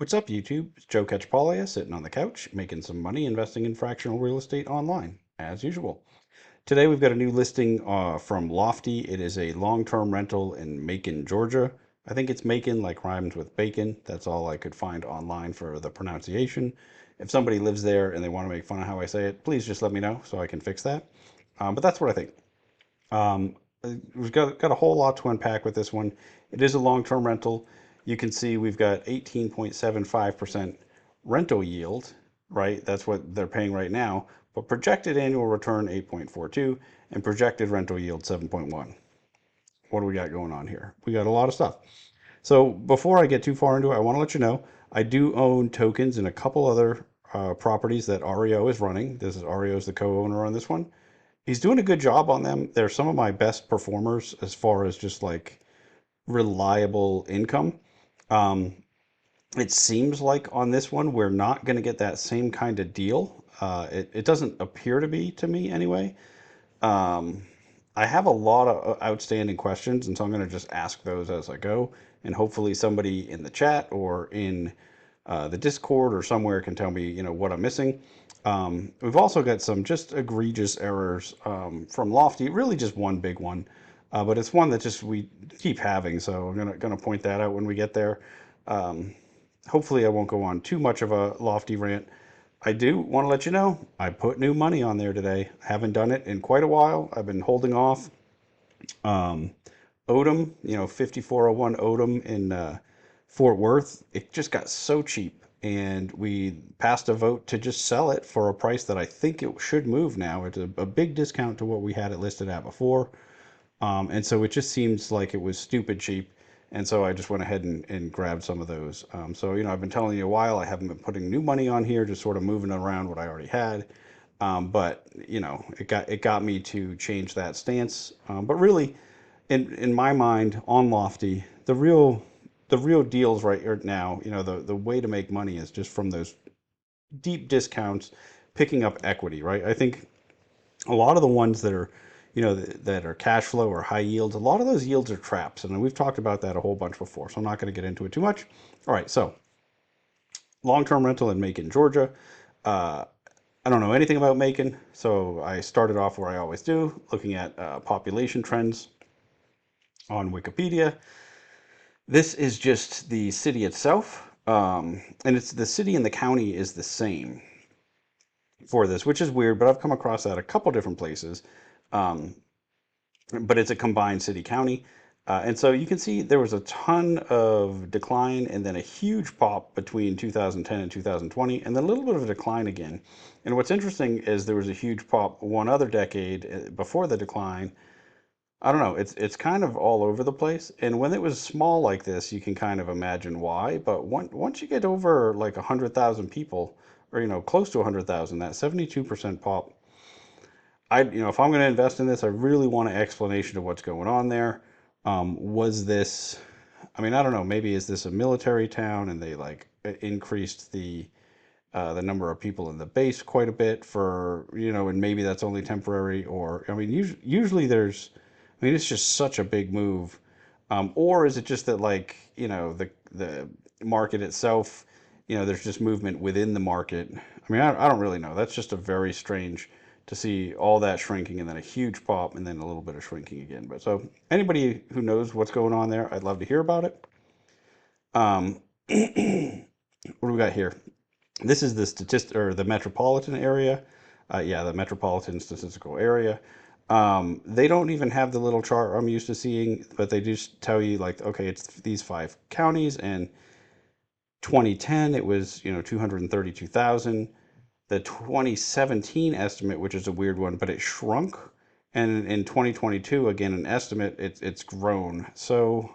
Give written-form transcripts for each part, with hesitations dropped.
What's up, YouTube? It's Joe Catchpollia sitting on the couch, making some money investing in fractional real estate online, as usual. Today we've got a new listing from Lofty. It is a long-term rental in Macon, Georgia. I think it's Macon, like rhymes with bacon. That's all I could find online for the pronunciation. If somebody lives there and they want to make fun of how I say it, please just let me know so I can fix that. But that's what I think. Um, we've got a whole lot to unpack with this one. It is a long-term rental. You can see we've got 18.75% rental yield, right? That's what they're paying right now. But projected annual return 8.42 and projected rental yield 7.1. What do we got going on here? We got a lot of stuff. So before I get too far into it, I want to let you know I do own tokens in a couple other properties that REO is running. This is REO is the co-owner on this one. He's doing a good job on them. They're some of my best performers as far as just like reliable income. Um, it seems like on this one, we're not going to get that same kind of deal. It doesn't appear to be to me anyway. Um, I have a lot of outstanding questions, and so I'm going to just ask those as I go. And hopefully, somebody in the chat or in the Discord or somewhere can tell me, what I'm missing. We've also got some just egregious errors from Lofty. Really, just one big one, but it's one that just we keep having. So I'm gonna point that out when we get there. Um, Hopefully, I won't go on too much of a Lofty rant. I do want to let you know I put new money on there today. I haven't done it in quite a while. I've been holding off. Um, Odom, 5401 Odom in Fort Worth, it just got so cheap. And we passed a vote to just sell it for a price that I think it should move now. It's a big discount to what we had it listed at before. And so it just seems like it was stupid cheap. And so I just went ahead and grabbed some of those. So, I've been telling you a while, I haven't been putting new money on here, just sort of moving around what I already had. But, it got me to change that stance. But really, in my mind, on Lofty, the real deals right now, the way to make money is just from those deep discounts, picking up equity, right? I think a lot of the ones that are, that are cash flow or high yields, a lot of those yields are traps, and we've talked about that a whole bunch before, so I'm not going to get into it too much. All right, so long-term rental in Macon, Georgia. Uh, I don't know anything about Macon, so I started off where I always do, looking at population trends on Wikipedia. This is just the city itself, and it's the city and the county is the same for this, which is weird, but I've come across that a couple different places. Um, but it's a combined city county. And so you can see there was a ton of decline and then a huge pop between 2010 and 2020, and then a little bit of a decline again. And what's interesting is there was a huge pop one other decade before the decline. I don't know, it's kind of all over the place. And when it was small like this, you can kind of imagine why. But once you get over like 100,000 people, or close to 100,000, that 72% pop, if I'm going to invest in this, I really want an explanation of what's going on there. Was this, I mean, I don't know, maybe is this a military town and they like increased the number of people in the base quite a bit for, and maybe that's only temporary, or, I mean, usually it's just such a big move. Or is it just that like, the market itself, there's just movement within the market. I mean, I don't really know. That's just a very strange to see all that shrinking and then a huge pop and then a little bit of shrinking again. But so anybody who knows what's going on there, I'd love to hear about it. What do we got here? This is the the metropolitan area. Yeah, the metropolitan statistical area. They don't even have the little chart I'm used to seeing, but they just tell you like, okay, it's these 5 counties, and 2010 it was 232,000. The 2017 estimate, which is a weird one, but it shrunk, and in 2022 again an estimate, it's grown. So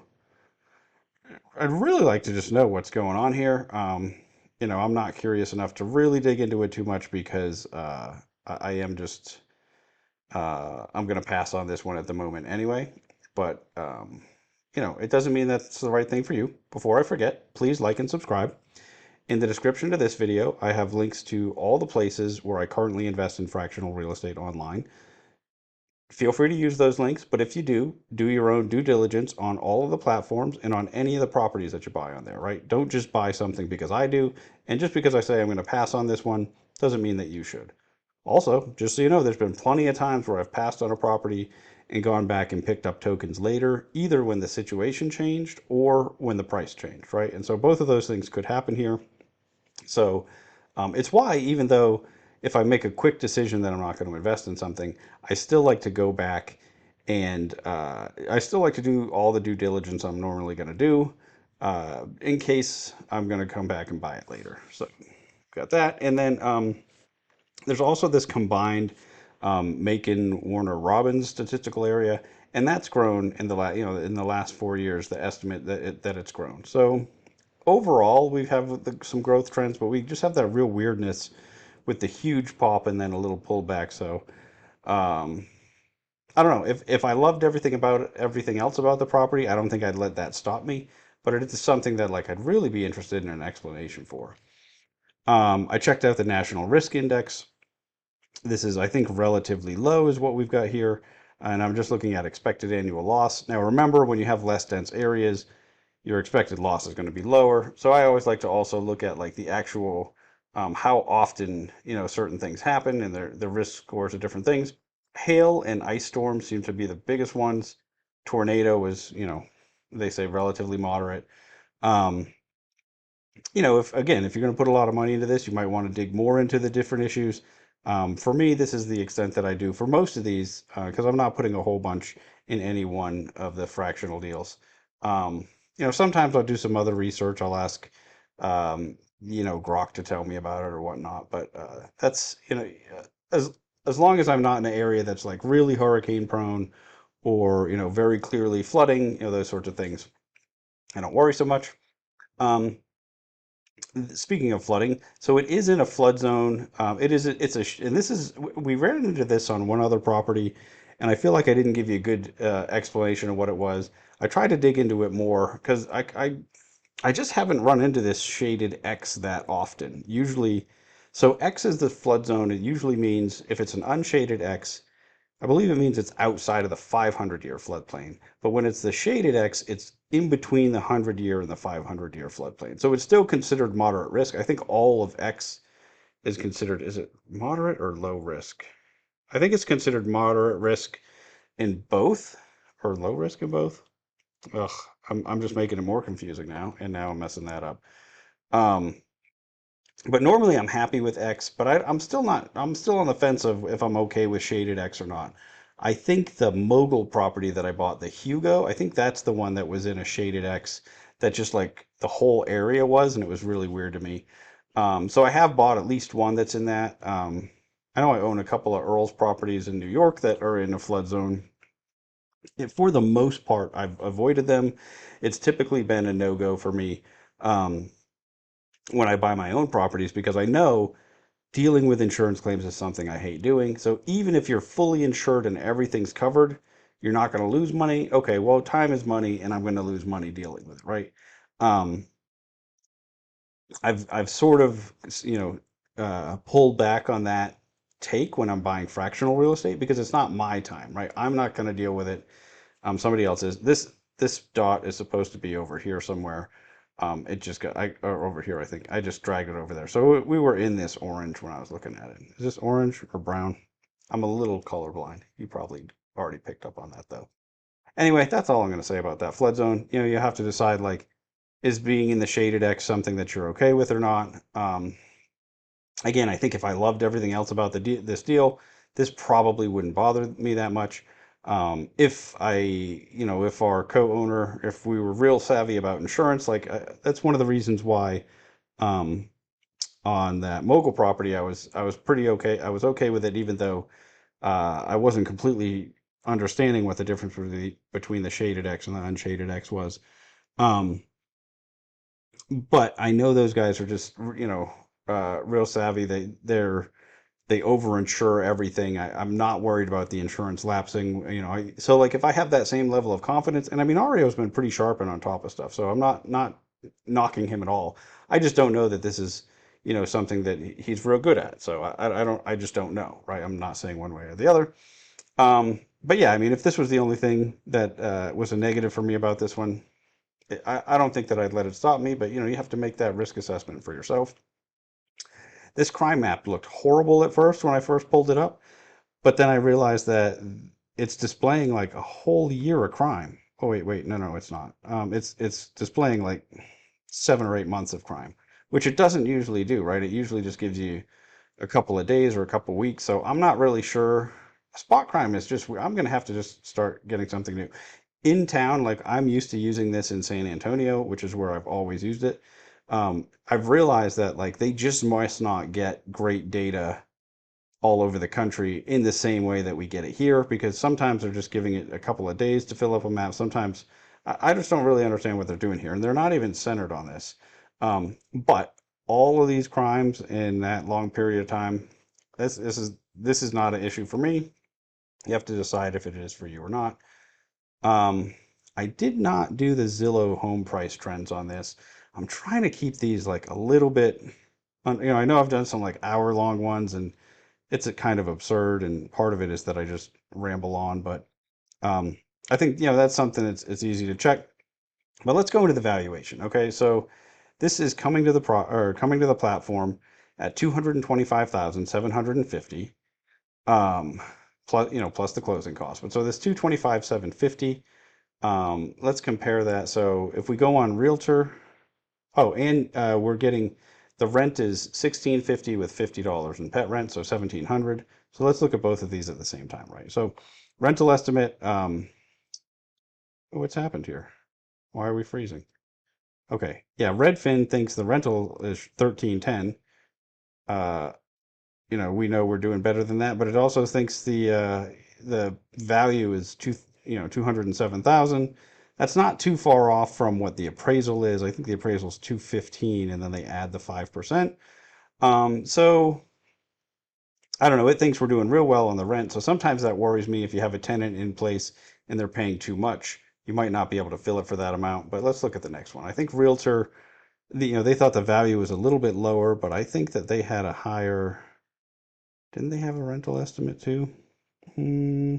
I'd really like to just know what's going on here. I'm not curious enough to really dig into it too much because I am just I'm going to pass on this one at the moment anyway. But it doesn't mean that's the right thing for you. Before I forget, please like and subscribe. In the description to this video, I have links to all the places where I currently invest in fractional real estate online. Feel free to use those links, but if you do your own due diligence on all of the platforms and on any of the properties that you buy on there, right? Don't just buy something because I do, and just because I say I'm going to pass on this one doesn't mean that you should. Also, just so you know, there's been plenty of times where I've passed on a property and gone back and picked up tokens later, either when the situation changed or when the price changed, right? And so both of those things could happen here. So it's why, even though if I make a quick decision that I'm not going to invest in something, I still like to go back and I still like to do all the due diligence I'm normally going to do in case I'm going to come back and buy it later. So got that. And then there's also this combined Macon Warner Robins statistical area, and that's grown in in the last 4 years. The estimate that it's grown. So overall, we have some growth trends, but we just have that real weirdness with the huge pop and then a little pullback. So um, I don't know if I loved everything else about the property, I don't think I'd let that stop me. But it is something that like I'd really be interested in an explanation for. I checked out the National Risk Index. This is, I think, relatively low is what we've got here. And I'm just looking at expected annual loss. Now, remember, when you have less dense areas, your expected loss is going to be lower. So I always like to also look at like the actual how often certain things happen and the risk scores of different things. Hail and ice storms seem to be the biggest ones. Tornado is they say relatively moderate. Um, if you're going to put a lot of money into this, you might want to dig more into the different issues. For me, this is the extent that I do for most of these because I'm not putting a whole bunch in any one of the fractional deals. Sometimes I'll do some other research. I'll ask, Grok to tell me about it or whatnot. But that's, as long as I'm not in an area that's like really hurricane prone or, very clearly flooding, those sorts of things, I don't worry so much. Um, Speaking of flooding, so it is in a flood zone. And this is, we ran into this on one other property, and I feel like I didn't give you a good explanation of what it was. I tried to dig into it more because I just haven't run into this shaded X that often. Usually, so X is the flood zone. It usually means if it's an unshaded X, I believe it means it's outside of the 500-year floodplain. But when it's the shaded X, it's in between the 100-year and the 500-year floodplain. So it's still considered moderate risk. I think all of X is considered, is it moderate or low risk? I think it's considered moderate risk in both or low risk in both. Ugh, I'm just making it more confusing now, and now I'm messing that up. Um, but normally I'm happy with X, but I'm still not. I'm still on the fence of if I'm okay with shaded X or not. I think the Mogul property that I bought, the Hugo, I think that's the one that was in a shaded X that just like the whole area was, and it was really weird to me. So I have bought at least one that's in that. I know I own a couple of Earl's properties in New York that are in a flood zone. And for the most part, I've avoided them. It's typically been a no-go for me. Um, when I buy my own properties because I know dealing with insurance claims is something I hate doing. So even if you're fully insured and everything's covered, you're not going to lose money. Okay, well, time is money, and I'm going to lose money dealing with it, right? Um, I've sort of pulled back on that take when I'm buying fractional real estate because it's not my time, right? I'm not going to deal with it. Somebody else is. This dot is supposed to be over here somewhere. It just got or over here, I think. I just dragged it over there. So we were in this orange when I was looking at it. Is this orange or brown? I'm a little colorblind. You probably already picked up on that though. Anyway, that's all I'm going to say about that flood zone. You have to decide like, is being in the shaded X something that you're okay with or not? Again, I think if I loved everything else about this deal, this probably wouldn't bother me that much. If our co-owner, if we were real savvy about insurance, like that's one of the reasons why um, on that Mogul property, I was pretty okay. I was okay with it, even though I wasn't completely understanding what the difference between the shaded X and the unshaded X was. Um, but I know those guys are just real savvy. They overinsure everything. I'm not worried about the insurance lapsing. So like if I have that same level of confidence, and I mean Ario's been pretty sharp and on top of stuff, so I'm not knocking him at all. I just don't know that this is something that he's real good at. So I just don't know, right? I'm not saying one way or the other. But yeah, I mean, if this was the only thing that was a negative for me about this one, I don't think that I'd let it stop me. But you have to make that risk assessment for yourself. This crime map looked horrible at first when I first pulled it up, but then I realized that it's displaying like a whole year of crime. Oh wait, no, it's not. It's displaying like 7 or 8 months of crime, which it doesn't usually do, right? It usually just gives you a couple of days or a couple of weeks. So I'm not really sure. Spot crime is just, I'm going to have to just start getting something new. In town, like I'm used to using this in San Antonio, which is where I've always used it. I've realized that like they just must not get great data all over the country in the same way that we get it here, because sometimes they're just giving it a couple of days to fill up a map. Sometimes I just don't really understand what they're doing here, and they're not even centered on this. But all of these crimes in that long period of time, this is not an issue for me. You have to decide if it is for you or not. Um, I did not do the Zillow home price trends on this. I'm trying to keep these like a little bit. I know I've done some like hour-long ones, and it's a kind of absurd, and part of it is that I just ramble on. But um, I think that's something that's it's easy to check. But let's go into the valuation. Okay, so this is coming to the platform at 225,750, plus plus the closing cost. But so this 225,750. Let's compare that. So if we go on Realtor, oh, and we're getting the rent is 1650 with $50 in pet rent, so 1700. So let's look at both of these at the same time, right? So rental estimate. What's happened here? Why are we freezing? Okay, yeah. Redfin thinks the rental is 1310. Uh, we know we're doing better than that, but it also thinks the value is 207,000. That's not too far off from what the appraisal is. I think the appraisal is 215, and then they add the 5%. So I don't know. It thinks we're doing real well on the rent. So sometimes that worries me if you have a tenant in place and they're paying too much. You might not be able to fill it for that amount. But let's look at the next one. I think Realtor, they thought the value was a little bit lower, but I think that they had a higher. Didn't they have a rental estimate too? Hmm.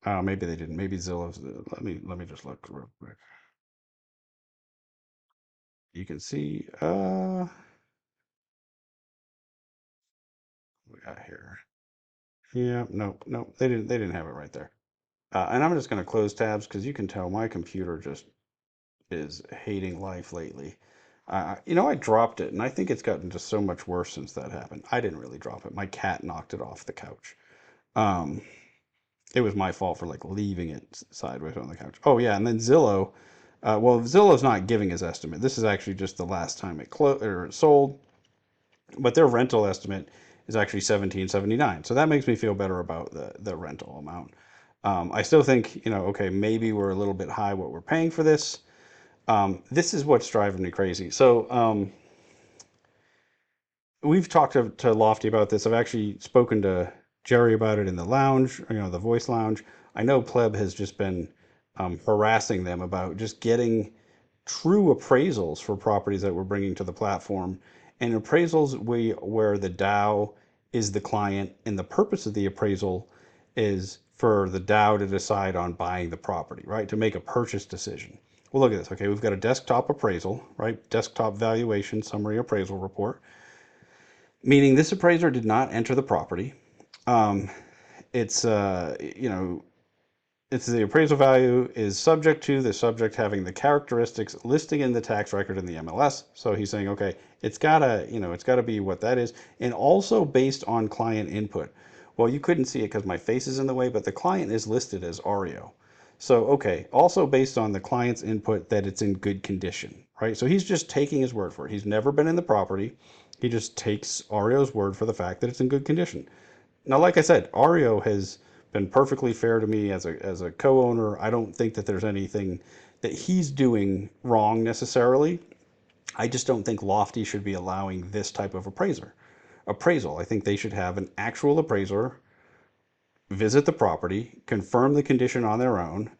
Oh, maybe they didn't. Maybe Zillow's. Let me just look real quick. You can see. We got here. Yeah. Nope. Nope. They didn't have it right there. And I'm just going to close tabs because you can tell my computer just is hating life lately. I dropped it, and I think it's gotten just so much worse since that happened. I didn't really drop it. My cat knocked it off the couch. Um, it was my fault for like leaving it sideways on the couch. Oh yeah, and then Zillow. Well, Zillow's not giving his estimate. This is actually just the last time it sold, but their rental estimate is actually 1779. So that makes me feel better about the rental amount. I still think okay, maybe we're a little bit high what we're paying for this. This is what's driving me crazy. So we've talked to Lofty about this. I've actually spoken to Jerry about it in the lounge, the voice lounge. I know Pleb has just been harassing them about just getting true appraisals for properties that we're bringing to the platform, and appraisals where the DAO is the client, and the purpose of the appraisal is for the DAO to decide on buying the property, right? To make a purchase decision. Well, look at this. Okay, we've got a desktop appraisal, right? Desktop valuation summary appraisal report, meaning this appraiser did not enter the property. Um, it's it's the appraisal value is subject to the subject having the characteristics listing in the tax record in the MLS. So he's saying, okay, it's gotta be what that is, and also based on client input. Well, you couldn't see it because my face is in the way, but the client is listed as REO. So okay, also based on the client's input that it's in good condition, right? So he's just taking his word for it. He's never been in the property. He just takes REO's word for the fact that it's in good condition. Now, like I said, REO has been perfectly fair to me as a co-owner. I don't think that there's anything that he's doing wrong necessarily. I just don't think Lofty should be allowing this type of appraisal. I think they should have an actual appraiser visit the property, confirm the condition on their own.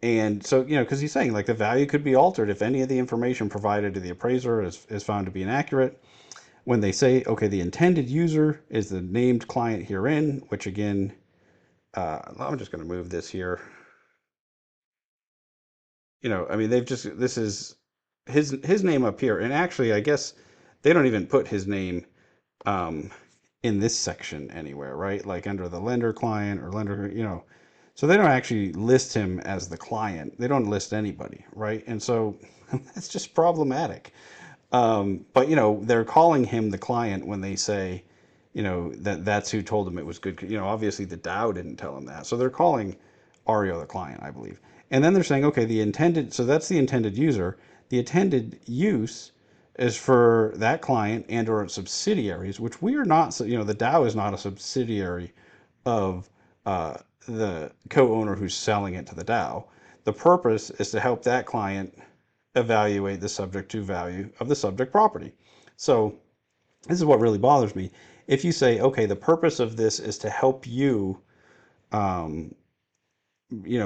And so, because he's saying like the value could be altered if any of the information provided to the appraiser is found to be inaccurate. When they say, okay, the intended user is the named client herein, which again, I'm just going to move this here. I mean, this is his name up here, and actually, I guess they don't even put his name um, in this section anywhere, right? Like under the lender client or lender. So they don't actually list him as the client. They don't list anybody, right? And so that's just problematic. But they're calling him the client when they say, that's who told him it was good. Obviously the Dow didn't tell him that, so they're calling Ario the client, I believe. And then they're saying, okay, the intended. So that's the intended user. The intended use is for that client and or its subsidiaries, which we are not. So the Dow is not a subsidiary of the co-owner who's selling it to the Dow. The purpose is to help that client evaluate the subject to value of the subject property. So this is what really bothers me. If you say, okay, the purpose of this is to help you, um,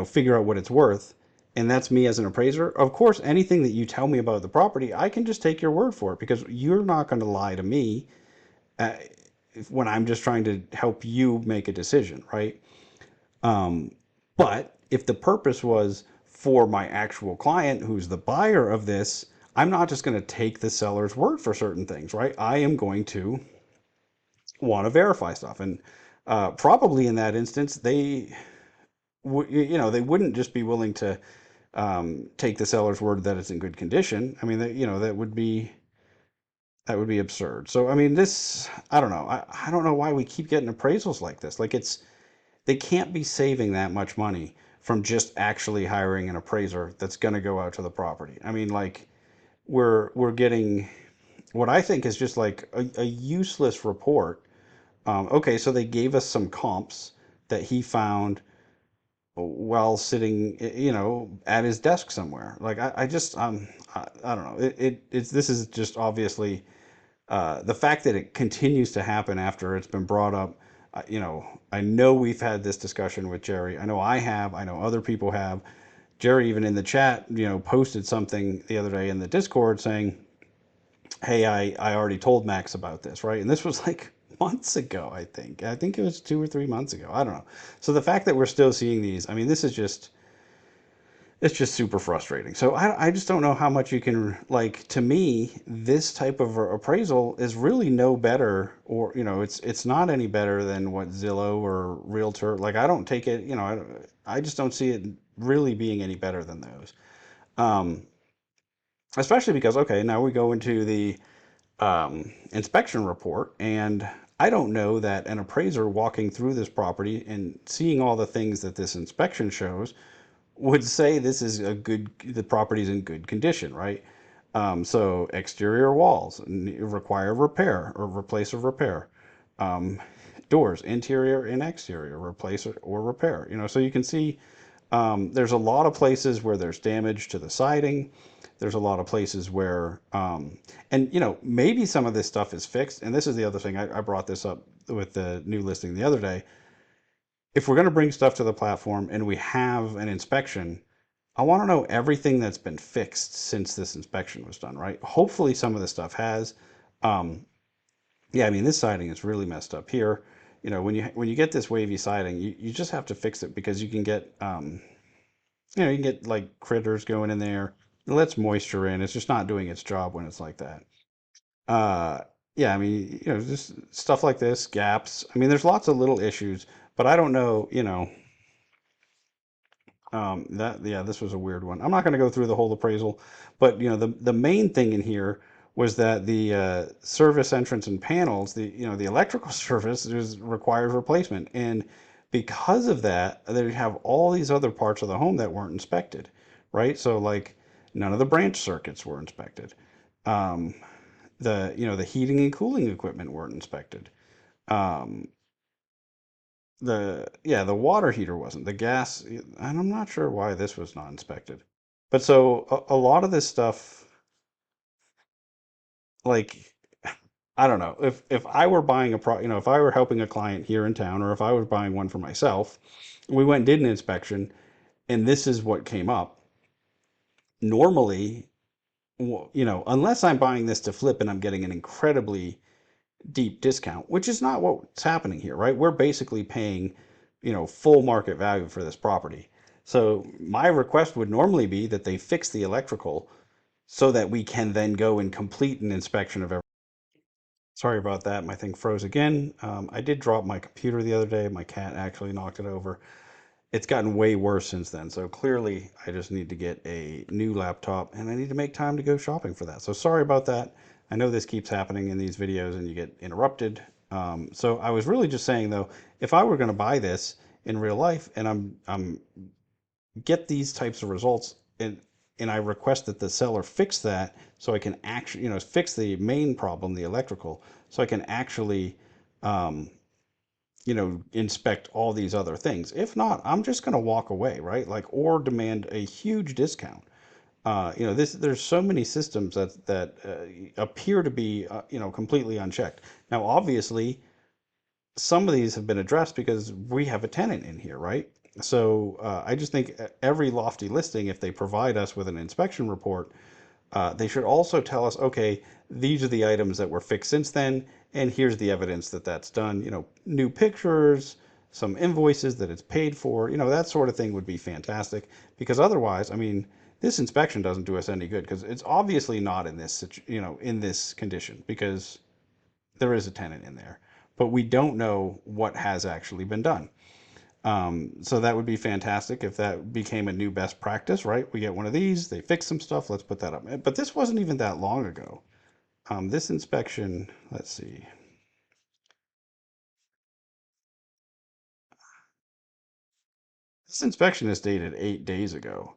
figure out what it's worth, and that's me as an appraiser, of course, anything that you tell me about the property, I can just take your word for it because you're not going to lie to me uh, when I'm just trying to help you make a decision, right? Um, but if the purpose was for my actual client, who's the buyer of this, I'm not just going to take the seller's word for certain things, right? I am going to want to verify stuff, and probably in that instance, they wouldn't just be willing to take the seller's word that it's in good condition. I mean, that would be absurd. So, I mean, I don't know. I don't know why we keep getting appraisals like this. Like they can't be saving that much money from just actually hiring an appraiser that's going to go out to the property. I mean, like we're getting what I think is just like a useless report. Okay, so they gave us some comps that he found while sitting, at his desk somewhere. Like I just I don't know. It's this is just obviously the fact that it continues to happen after it's been brought up. I know we've had this discussion with Jerry. I know I have. I know other people have. Jerry, even in the chat, posted something the other day in the Discord saying, "Hey, I already told Max about this, right?" And this was like months ago, I think. I think it was 2 or 3 months ago. I don't know. So the fact that we're still seeing these, I mean, this is just it's just super frustrating. So I just don't know how much you can like. To me, this type of appraisal is really no better, or it's not any better than what Zillow or Realtor. Like I don't take it. I just don't see it really being any better than those. Um, Especially because okay, now we go into the inspection report, and I don't know that an appraiser walking through this property and seeing all the things that this inspection shows would say this is the property's in good condition, right? So exterior walls require repair or replace or repair. Um, Doors, interior and exterior, replace or repair. So you can see there's a lot of places where there's damage to the siding. There's a lot of places where, and maybe some of this stuff is fixed. And this is the other thing I brought this up with the new listing the other day. If we're going to bring stuff to the platform and we have an inspection, I want to know everything that's been fixed since this inspection was done, right? Hopefully some of the stuff has. Um, yeah, I mean this siding is really messed up here. When you get this wavy siding, you just have to fix it because you can get like critters going in there. It lets moisture in. It's just not doing its job when it's like that. Uh, yeah, I mean, just stuff like this, gaps. I mean, there's lots of little issues, but I don't know, yeah, this was a weird one. I'm not going to go through the whole appraisal, but the main thing in here was that the service entrance and panels, the electrical service requires replacement, and because of that, they have all these other parts of the home that weren't inspected, right? So like none of the branch circuits were inspected. Um, the heating and cooling equipment weren't inspected. Um, the water heater wasn't. The gas, and I'm not sure why this was not inspected. But so a lot of this stuff, like I don't know, if I were buying if I were helping a client here in town, or if I was buying one for myself, we went and did an inspection, and this is what came up. Normally, unless I'm buying this to flip and I'm getting an incredibly deep discount, which is not what's happening here, right? We're basically paying full market value for this property. So my request would normally be that they fix the electrical so that we can then go and complete an inspection of every. Sorry about that. My thing froze again. I did drop my computer the other day. My cat actually knocked it over. It's gotten way worse since then. So clearly, I just need to get a new laptop and I need to make time to go shopping for that. So sorry about that. I know this keeps happening in these videos and you get interrupted. So I was really just saying though, if I were going to buy this in real life and I'm get these types of results and I request that the seller fix that so I can actually, fix the main problem, the electrical, so I can actually, um, inspect all these other things. If not, I'm just going to walk away, right? Like, or demand a huge discount. There's so many systems that appear to be, completely unchecked. Now, obviously, some of these have been addressed because we have a tenant in here, right? So I just think every Lofty listing, if they provide us with an inspection report, they should also tell us, okay, these are the items that were fixed since then, and here's the evidence that that's done. New pictures, some invoices that it's paid for, that sort of thing would be fantastic. Because otherwise, I mean, this inspection doesn't do us any good because it's obviously not in this, in this condition because there is a tenant in there, but we don't know what has actually been done. So that would be fantastic if that became a new best practice, right? We get one of these, they fix some stuff, let's put that up. But this wasn't even that long ago. This inspection, let's see, this inspection is dated 8 days ago.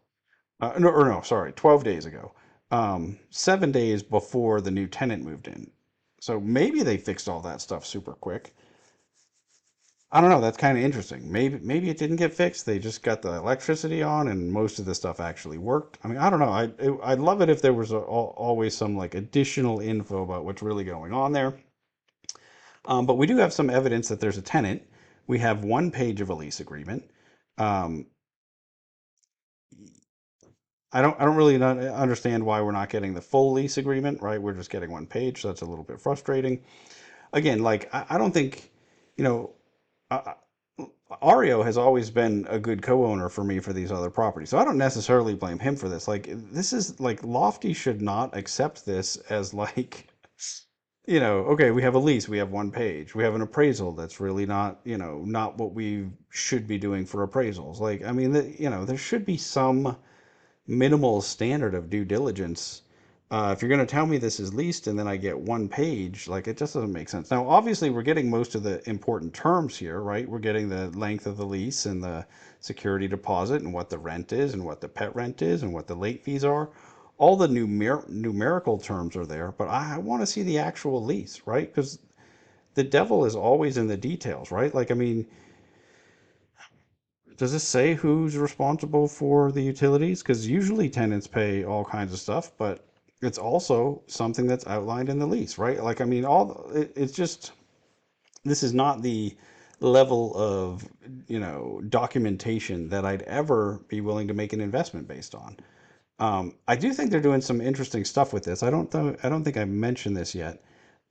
No, sorry, 12 days ago. 7 days before the new tenant moved in. So maybe they fixed all that stuff super quick. I don't know. That's kind of interesting. Maybe it didn't get fixed. They just got the electricity on, and most of the stuff actually worked. I mean, I don't know. I'd love it if there was always some like additional info about what's really going on there. But we do have some evidence that there's a tenant. We have one page of a lease agreement. Um, I don't really not understand why we're not getting the full lease agreement, right? We're just getting one page, so that's a little bit frustrating. Again, like I don't think, you know, uh, Ario has always been a good co-owner for me for these other properties. So I don't necessarily blame him for this. Like this is like Lofty should not accept this as like, okay, we have a lease, we have one page, we have an appraisal that's really not, not what we should be doing for appraisals. Like, I mean, there should be some minimal standard of due diligence. If you're going to tell me this is leased and then I get one page, like it just doesn't make sense. Now, obviously, we're getting most of the important terms here, right? We're getting the length of the lease and the security deposit and what the rent is and what the pet rent is and what the late fees are. All the numerical terms are there, but I want to see the actual lease, right? Because the devil is always in the details, right? Like, I mean, does this say who's responsible for the utilities? Because usually tenants pay all kinds of stuff, but it's also something that's outlined in the lease, right? Like, I mean, it's just this is not the level of documentation that I'd ever be willing to make an investment based on. I do think they're doing some interesting stuff with this. I don't think I mentioned this yet.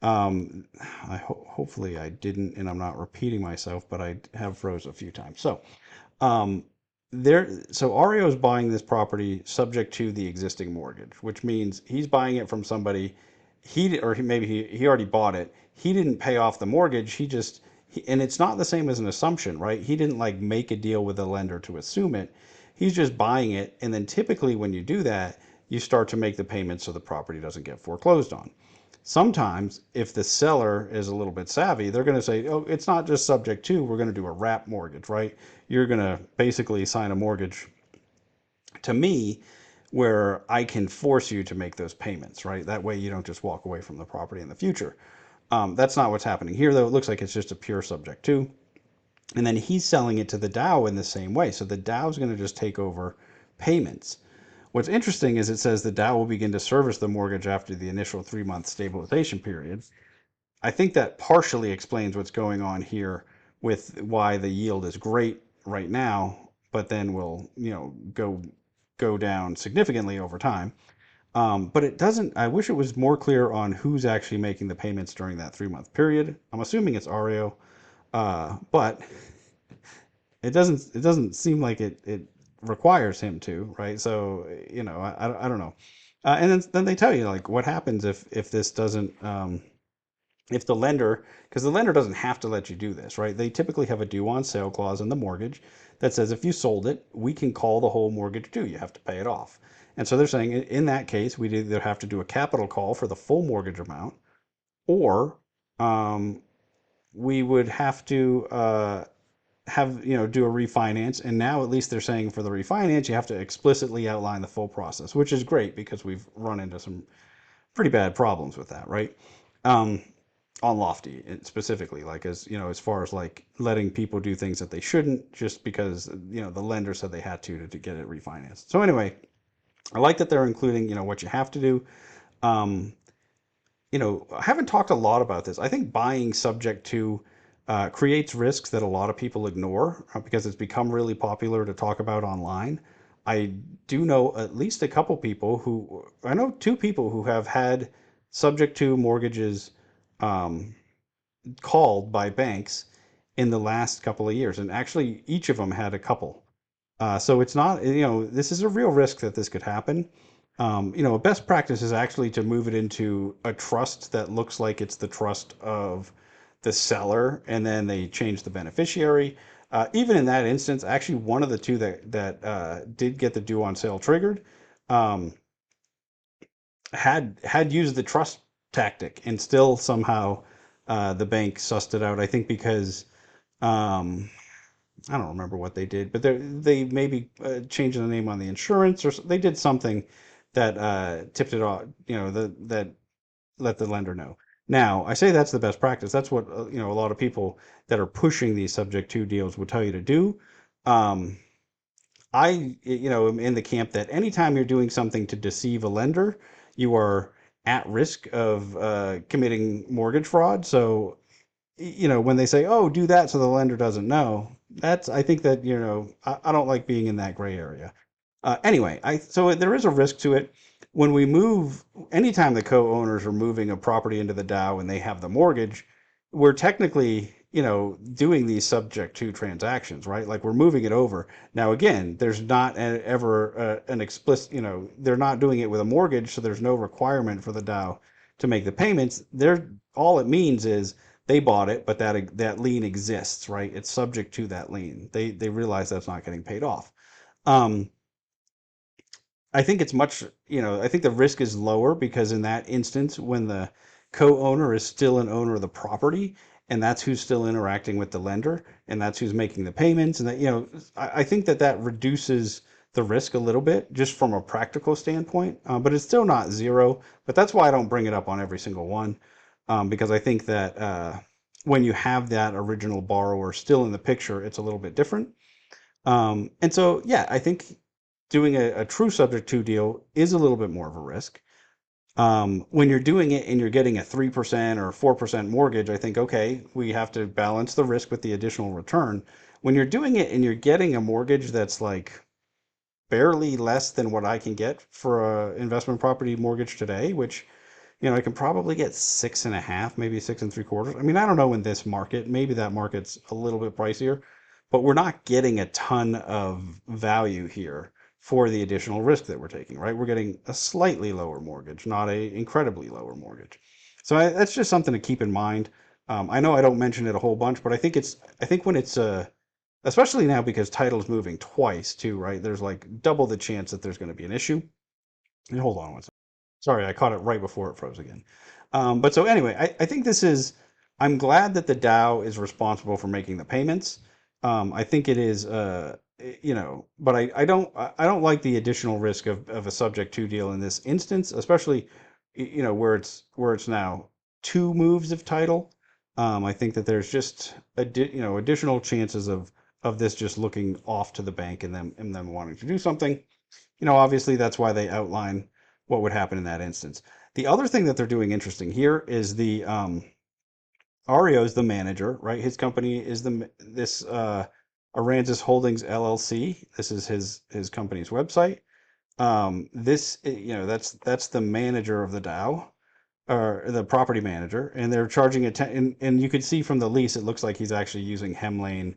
Hopefully I didn't, and I'm not repeating myself, but I have froze a few times. So um, so Ario is buying this property subject to the existing mortgage, which means he's buying it from somebody. Maybe he already bought it. He didn't pay off the mortgage. And it's not the same as an assumption, right? He didn't like make a deal with the lender to assume it. He's just buying it. And then typically when you do that, you start to make the payments so the property doesn't get foreclosed on. Sometimes, if the seller is a little bit savvy, they're going to say, oh, it's not just subject to, we're going to do a wrap mortgage, right? You're going to basically sign a mortgage to me where I can force you to make those payments, right? That way you don't just walk away from the property in the future. That's not what's happening here, though. It looks like it's just a pure subject to. And then he's selling it to the Dow in the same way. So the Dow is going to just take over payments. What's interesting is it says the Dow will begin to service the mortgage after the initial 3 month stabilization period. I think that partially explains what's going on here with why the yield is great right now, but then will, go down significantly over time. But it doesn't. I wish it was more clear on who's actually making the payments during that 3 month period. I'm assuming it's Ario, but it doesn't seem like it requires him to, right? So I don't know. And then they tell you like what happens if this doesn't if the lender, because the lender doesn't have to let you do this, right? They typically have a due on sale clause in the mortgage that says if you sold it, we can call the whole mortgage due. You have to pay it off. And so they're saying in that case, we'd either have to do a capital call for the full mortgage amount, or um, we would have to have do a refinance. And now at least they're saying for the refinance, you have to explicitly outline the full process, which is great because we've run into some pretty bad problems with that, right? Um, on Lofty specifically, like as far as like letting people do things that they shouldn't just because the lender said they had to get it refinanced. So anyway, I like that they're including what you have to do. Um, I haven't talked a lot about this. I think buying subject to creates risks that a lot of people ignore because it's become really popular to talk about online. I do know at least a couple people who, I know two people who have had subject to mortgages um, called by banks in the last couple of years. And actually, each of them had a couple. So it's not, this is a real risk that this could happen. A best practice is actually to move it into a trust that looks like it's the trust of the seller, and then they change the beneficiary. Even in that instance, actually, one of the two that did get the due on sale triggered um, had used the trust tactic, and still somehow the bank sussed it out. I think because um, I don't remember what they did, but they maybe changed the name on the insurance, or they did something that tipped it off. That let the lender know. Now, I say that's the best practice. That's what a lot of people that are pushing these subject to deals would tell you to do. Um, I am in the camp that anytime you're doing something to deceive a lender, you are at risk of committing mortgage fraud. So when they say, "Oh, do that so the lender doesn't know," I think that I don't like being in that gray area. Anyway, so there is a risk to it when we move. Anytime the co-owners are moving a property into the DAO and they have the mortgage, we're technically doing these subject to transactions, right? Like we're moving it over. Now again, there's not ever an explicit, they're not doing it with a mortgage, so there's no requirement for the DAO to make the payments. All it means is they bought it, but that lien exists, right? It's subject to that lien. They realize that's not getting paid off. Um, I think it's much, I think the risk is lower because in that instance, when the co-owner is still an owner of the property, and that's who's still interacting with the lender, and that's who's making the payments, and I think that reduces the risk a little bit just from a practical standpoint, but it's still not zero. But that's why I don't bring it up on every single one, because I think that when you have that original borrower still in the picture, it's a little bit different. And so, yeah, I think doing a true subject to deal is a little bit more of a risk. When you're doing it and you're getting a 3% or 4% mortgage, I think, okay, we have to balance the risk with the additional return. When you're doing it and you're getting a mortgage that's like barely less than what I can get for a investment property mortgage today, which I can probably get 6.5, maybe 6.75. I mean, I don't know in this market. Maybe that market's a little bit pricier, but we're not getting a ton of value here for the additional risk that we're taking, right? We're getting a slightly lower mortgage, not a incredibly lower mortgage. So that's just something to keep in mind. I know I don't mention it a whole bunch, but I think when it's especially now because title's moving twice too, right? There's like double the chance that there's going to be an issue. And hold on one second. Sorry, I caught it right before it froze again. But so anyway, I think I'm glad that the DAO is responsible for making the payments. I think it is, but I don't like the additional risk of a subject to deal in this instance, especially, where it's now two moves of title. I think that there's just, additional chances of this just looking off to the bank and them wanting to do something. Obviously that's why they outline what would happen in that instance. The other thing that they're doing interesting here is the Ario is the manager, right? His company is this Aransas Holdings LLC. This is his company's website. That's the manager of the DAO, or the property manager, and they're charging and you could see from the lease it looks like he's actually using Hemlane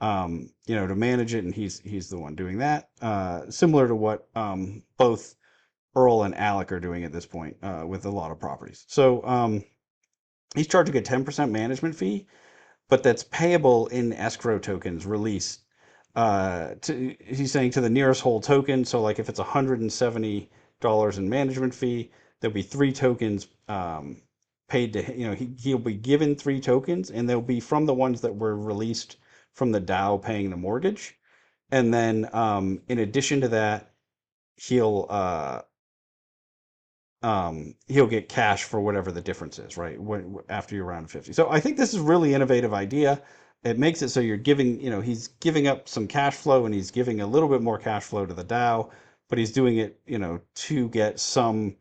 to manage it, and he's the one doing that. Similar to what both Earl and Alec are doing at this point with a lot of properties. So he's charging a 10% management fee, but that's payable in escrow tokens released. He's saying to the nearest whole token. So like if it's $170 in management fee, there'll be three tokens paid to he'll be given three tokens, and they'll be from the ones that were released from the DAO paying the mortgage. And then in addition to that, he'll he'll get cash for whatever the difference is, right? After you're around 50. So I think this is a really innovative idea. It makes it so you're giving, he's giving up some cash flow, and he's giving a little bit more cash flow to the DAO, but he's doing it, to get some,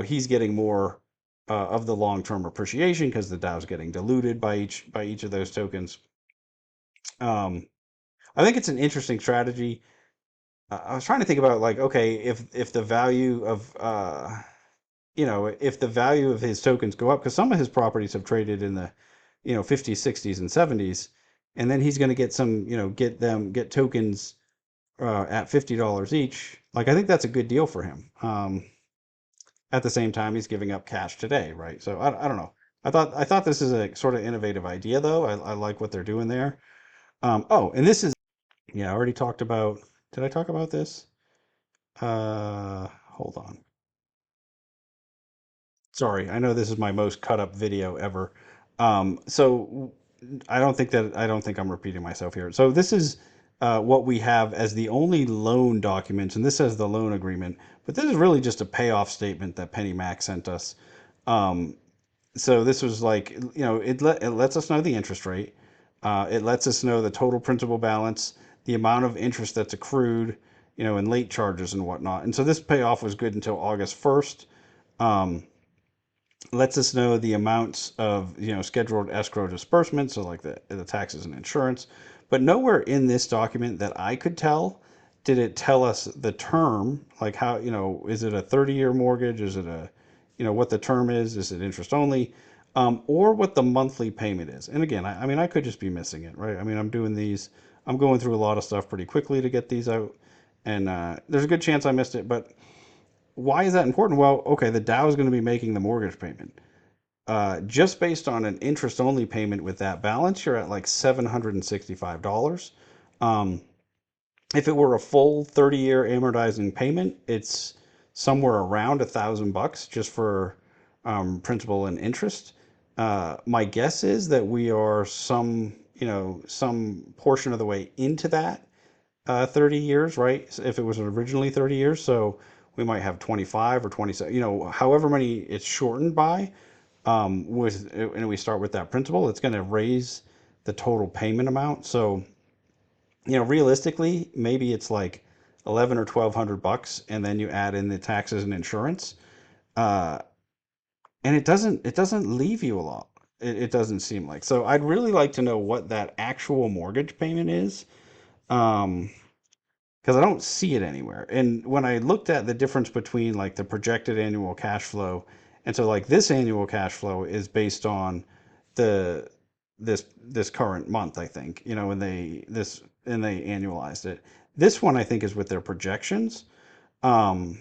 he's getting more of the long-term appreciation because the DAO is getting diluted by each of those tokens. I think it's an interesting strategy. I was trying to think about like, okay, if the value of if the value of his tokens go up, because some of his properties have traded in the 50s, 60s, and 70s, and then he's going to get some, get tokens at $50 each. Like I think that's a good deal for him. At the same time, he's giving up cash today, right? So I don't know. I thought this is a sort of innovative idea, though. I like what they're doing there. Oh, and this is, yeah, I already talked about. Did I talk about this? Hold on. Sorry, I know this is my most cut up video ever. So I don't think I'm repeating myself here. So this is what we have as the only loan documents, and this says the loan agreement, but this is really just a payoff statement that Penny Mac sent us. Um, so this was like, it lets us know the interest rate. It lets us know the total principal balance, the amount of interest that's accrued, and late charges and whatnot. And so this payoff was good until August 1st. Um, Lets us know the amounts of scheduled escrow disbursements, so like the taxes and insurance. But nowhere in this document that I could tell did it tell us the term, like how, is it a 30-year mortgage? Is it what the term is it interest only? Or what the monthly payment is. And again, I mean, I could just be missing it, right? I mean, I'm going through a lot of stuff pretty quickly to get these out, and there's a good chance I missed it. But why is that important? Well, okay, the Dow is going to be making the mortgage payment. Just based on an interest only payment with that balance, you're at like $765. Um, if it were a full 30-year amortizing payment, it's somewhere around $1,000 just for principal and interest. My guess is that we are some portion of the way into that 30 years, right? If it was originally 30 years, so we might have 25 or 27, however many it's shortened by. And we start with that principal, it's going to raise the total payment amount. So, realistically, maybe it's like 11 or $1,200, and then you add in the taxes and insurance, uh, and it doesn't leave you a lot. It doesn't seem like. So, I'd really like to know what that actual mortgage payment is. Um, because I don't see it anywhere. And when I looked at the difference between like the projected annual cash flow, and so like this annual cash flow is based on the this current month, I think, and they annualized it. This one I think is with their projections. Um,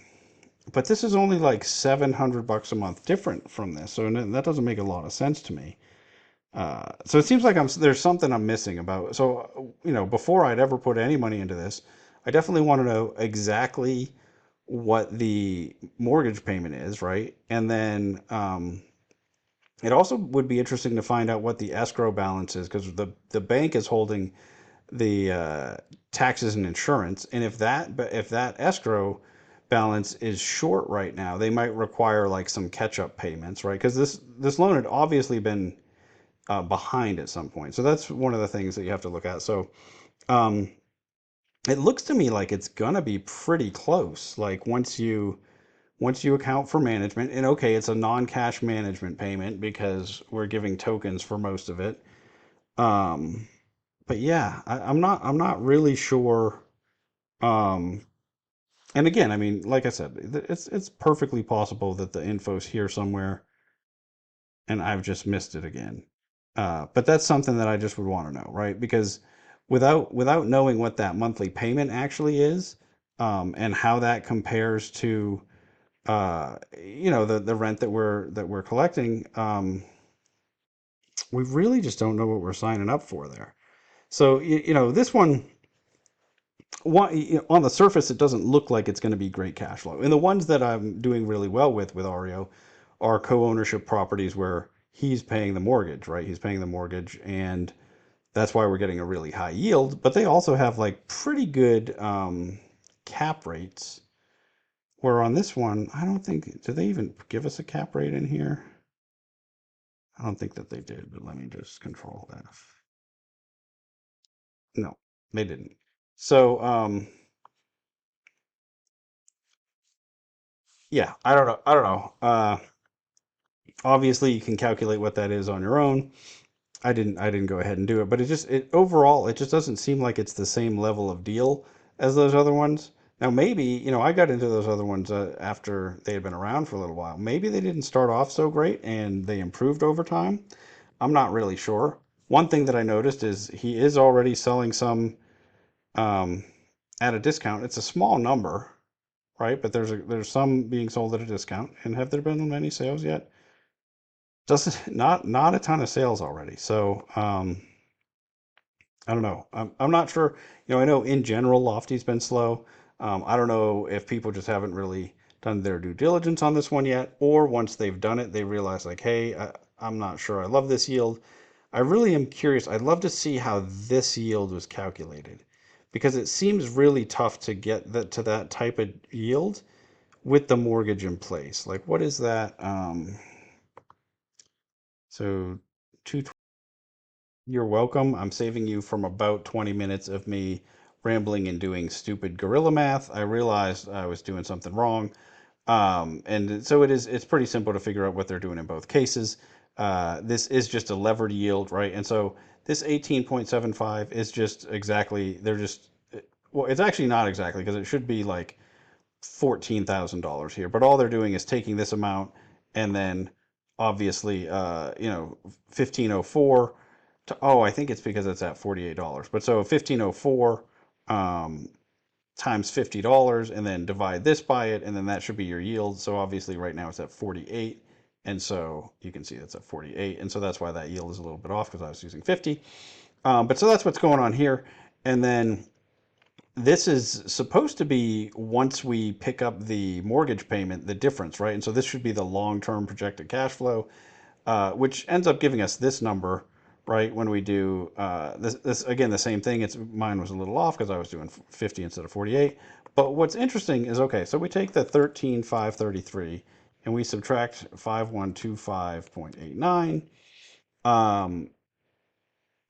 but this is only like $700 a month different from this, so that doesn't make a lot of sense to me. So it seems like there's something I'm missing about. So, before I'd ever put any money into this, I definitely want to know exactly what the mortgage payment is, right? And then it also would be interesting to find out what the escrow balance is, because the bank is holding the taxes and insurance, and if that escrow balance is short right now, they might require like some catch up payments, right? Because this loan had obviously been behind at some point. So that's one of the things that you have to look at. So um, it looks to me like it's gonna be pretty close. Like once you account for management, and okay, it's a non-cash management payment because we're giving tokens for most of it. Um, but yeah, I'm not really sure. Um, and again, I mean, like I said, it's perfectly possible that the info's here somewhere and I've just missed it again. But that's something that I just would want to know, right? Because without knowing what that monthly payment actually is, and how that compares to the rent that we're collecting, we really just don't know what we're signing up for there. So this one, on the surface, it doesn't look like it's going to be great cash flow. And the ones that I'm doing really well with Ario are co-ownership properties where he's paying the mortgage, right? He's paying the mortgage, and that's why we're getting a really high yield. But they also have like pretty good cap rates. Where on this one, I don't think, do they even give us a cap rate in here? I don't think that they did, but let me just control F. No, they didn't. So, yeah, I don't know. I don't know. Obviously, you can calculate what that is on your own. I didn't go ahead and do it, but it overall, it just doesn't seem like it's the same level of deal as those other ones. Now, maybe, I got into those other ones after they had been around for a little while. Maybe they didn't start off so great and they improved over time. I'm not really sure. One thing that I noticed is he is already selling some um, at a discount. It's a small number, right? But there's some being sold at a discount. And have there been many sales yet? Doesn't not a ton of sales already. So I don't know. I'm not sure. I know in general Lofty's been slow. I don't know if people just haven't really done their due diligence on this one yet, or once they've done it, they realize like, hey, I'm not sure I love this yield. I really am curious. I'd love to see how this yield was calculated because it seems really tough to get to that type of yield with the mortgage in place. Like, what is that? So, two. You're welcome. I'm saving you from about 20 minutes of me rambling and doing stupid gorilla math. I realized I was doing something wrong. And so it's pretty simple to figure out what they're doing in both cases. This is just a levered yield, right? And so this 18.75 is just exactly, well, it's actually not exactly because it should be like $14,000 here, but all they're doing is taking this amount and then obviously, 1504 to, oh, I think it's because it's at $48. But so 1504 um, times $50 and then divide this by it, and then that should be your yield. So obviously right now it's at 48. And so you can see it's at 48. And so that's why that yield is a little bit off because I was using 50. But so that's what's going on here. And then this is supposed to be once we pick up the mortgage payment, the difference, right? And so this should be the long-term projected cash flow, which ends up giving us this number, right? When we do this again, the same thing. Mine was a little off because I was doing 50 instead of 48. But what's interesting is, okay, so we take the 13,533 and we subtract 5125.89. Um,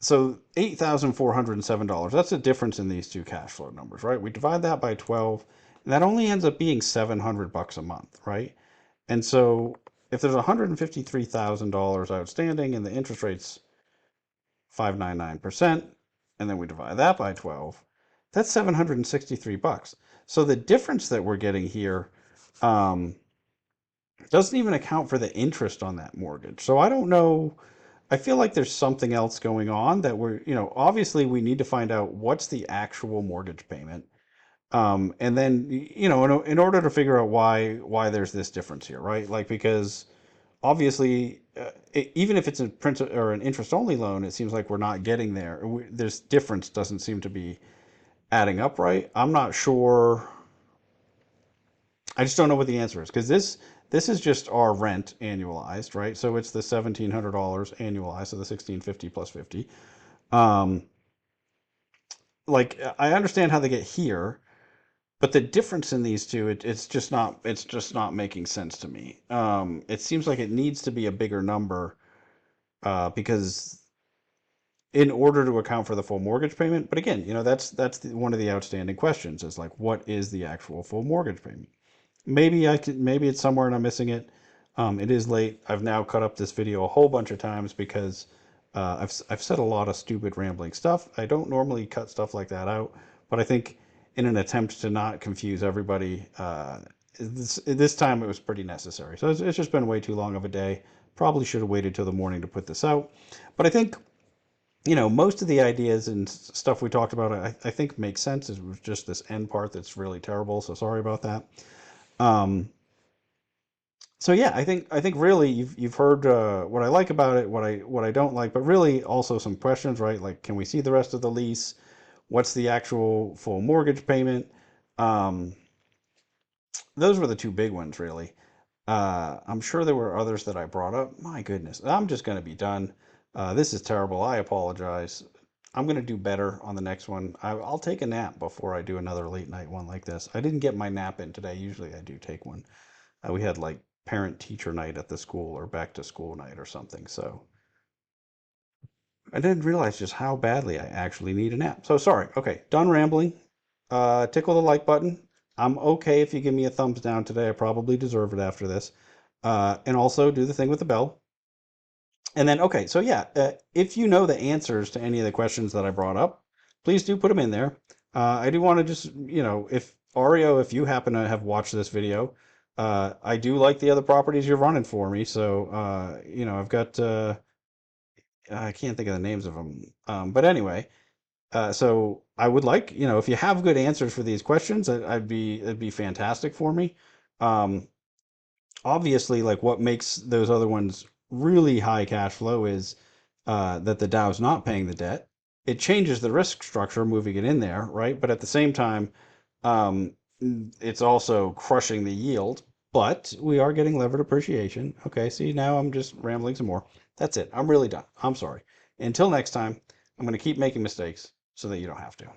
so $8,407. That's the difference in these two cash flow numbers, right? We divide that by 12, and that only ends up being $700 a month, right? And so if there's $153,000 outstanding and the interest rate's 5.99%, and then we divide that by 12, that's $763. So the difference that we're getting here um, doesn't even account for the interest on that mortgage. So I don't know. I feel like there's something else going on that obviously we need to find out what's the actual mortgage payment. And then, in order to figure out why there's this difference here, right? Like, because obviously, even if it's a principal or an interest only loan, it seems like we're not getting there. This difference doesn't seem to be adding up right. I'm not sure. I just don't know what the answer is because this is just our rent annualized, right? So it's the $1,700 annualized, so the 1650 plus 50. Um, like I understand how they get here, but the difference in these two, it's just not making sense to me. It seems like it needs to be a bigger number because in order to account for the full mortgage payment. But again, one of the outstanding questions is like, what is the actual full mortgage payment? Maybe it's somewhere and I'm missing it. It is late. I've now cut up this video a whole bunch of times because I've said a lot of stupid rambling stuff. I don't normally cut stuff like that out, but I think in an attempt to not confuse everybody, this time it was pretty necessary. So it's just been way too long of a day. Probably should have waited till the morning to put this out. But I think most of the ideas and stuff we talked about, I think makes sense. It was just this end part that's really terrible. So sorry about that. Um, so yeah, I think really you've heard what I like about it, what I don't like, but really also some questions, right? Like, can we see the rest of the lease? What's the actual full mortgage payment? Um, those were the two big ones, really. I'm sure there were others that I brought up. My goodness, I'm just going to be done. This is terrible. I apologize. I'm going to do better on the next one. I'll take a nap before I do another late night one like this. I didn't get my nap in today. Usually I do take one. We had like parent teacher night at the school or back to school night or something. So I didn't realize just how badly I actually need a nap. So sorry. Okay, done rambling. Tickle the like button. I'm okay if you give me a thumbs down today. I probably deserve it after this. And also do the thing with the bell. And then, okay, so yeah, if you know the answers to any of the questions that I brought up, please do put them in there. I do want to just, if Ario, if you happen to have watched this video, I do like the other properties you're running for me. So, I've got, I can't think of the names of them. But anyway, so I would like, if you have good answers for these questions, it'd be fantastic for me. Um, Obviously, like what makes those other ones really high cash flow is that the Dow's not paying the debt. It changes the risk structure moving it in there, right? But at the same time, um, it's also crushing the yield. But we are getting levered appreciation. Okay, see, now I'm just rambling some more. That's it. I'm really done. I'm sorry. Until next time, I'm going to keep making mistakes so that you don't have to.